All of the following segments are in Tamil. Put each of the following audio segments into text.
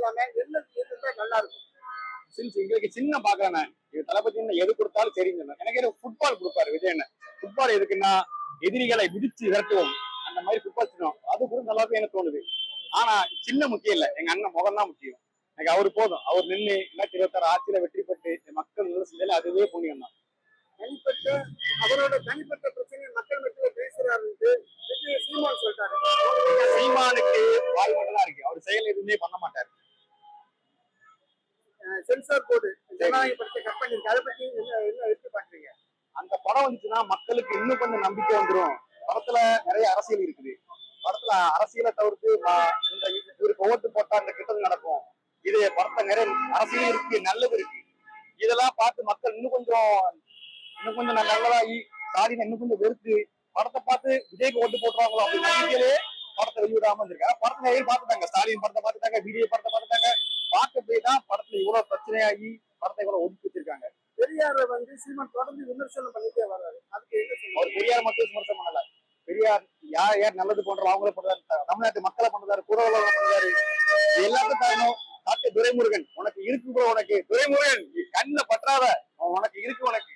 இருக்கலாமே, என்ன இருந்தா நல்லா இருக்கும்? எங்களுக்கு சின்ன பாக்குறேன். இது தளபதி எது கொடுத்தாலும் சரிங்க. எனக்கு ஃபுட்பால் கொடுப்பாரு விஜய் என்ன. ஃபுட்பால் எதுக்குன்னா எதிரிகளை விதிச்சு விரட்டுவோம். அந்த மாதிரி ஃபுட்பால் சின்னம் அது கூட நல்லாவே எனக்கு தோணுது. ஆனா சின்ன முக்கியம் இல்ல, எங்க அண்ணன் முகம் தான் முக்கியம். எனக்கு அவரு போதும். அவர் நின்று 2026 ஆட்சியில வெற்றி பெற்று மக்கள் நல்ல செஞ்சாலே அதுவே புண்ணியம் தான். தனிப்பட்ட அவரோட தனிப்பட்ட பிரச்சனை மக்கள் மத்தியில பேசுறாரு சீமான் சொல்லிட்டாரு. சீமானுக்கு வாய் மட்டும் தான் இருக்கு, அவர் செயல் எதுவுமே பண்ண மாட்டாரு. சென்சார் போர்டு ஜனநாயக படத்தை கட் பண்ணிருக்கு, அதை பத்தி என்ன எடுத்து பாக்குறீங்க? அந்த படம் வந்துச்சுன்னா மக்களுக்கு இன்னும் கொஞ்சம் நம்பிக்கை வந்துடும். படத்துல நிறைய அரசியல் இருக்குது. படத்துல அரசியலை தவிர்த்து இவருக்கு ஓட்டு போட்டா அந்த கெட்டது நடக்கும், இது படத்தை நிறைய அரசியல் இருக்கு, நல்லது இருக்கு. இதெல்லாம் பார்த்து மக்கள் இன்னும் கொஞ்சம் நல்லதாகி ஸ்டாலின் இன்னும் கொஞ்சம் வெறுத்து படத்தை பார்த்து விஜய்க்கு ஓட்டு போட்டுருவாங்களோ அப்படி நம்பிக்கையிலே படத்தை வெளியிடாம இருந்திருக்காங்க. படத்தை நிறைய பார்த்துட்டாங்க, ஸ்டாலின் படத்தை பார்த்துட்டாங்க, விஜய் படத்தை பார்த்துட்டாங்க. பார்க்க போய் தான் படத்துல இவ்வளவு பிரச்சனையாகி படத்தை இவ்வளவு ஒதுக்கி வச்சிருக்காங்க. பெரியார சீமான் தொடர்ந்து விமர்சனம் பண்ணிட்டே வர்றாரு, அதுக்கு என்ன சொல்லுங்க? அவர் பெரியார் மட்டும் விமர்சனம் பண்ணல, பெரியார் யார் யார் நல்லது பண்றோம் அவங்கள பண்றாரு, தமிழ்நாட்டு மக்களை பண்றாரு, குறவர்களை பண்றாரு. எல்லாத்துக்கும் காரணம் டாக்டர் துரைமுருகன். உனக்கு இருக்கு ப்ரோ, உனக்கு துரைமுருகன் கண்ணை பற்றாத, உனக்கு இருக்கு. உனக்கு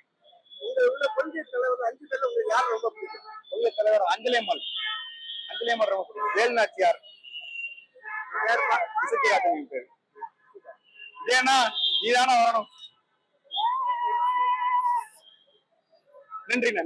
உங்க உள்ள கொள்கை தலைவர் 5 பேர்ல உங்களுக்கு யார் ரொம்ப பிடிக்கும்? கொள்கை தலைவர் அஞ்சலியம்மாள் ரொம்ப பிடிக்கும். வேலுநாச்சியார், இசைக்கிராத்தன் பேரு. இதேனா நீதானா வரணும். நன்றிண்ணா.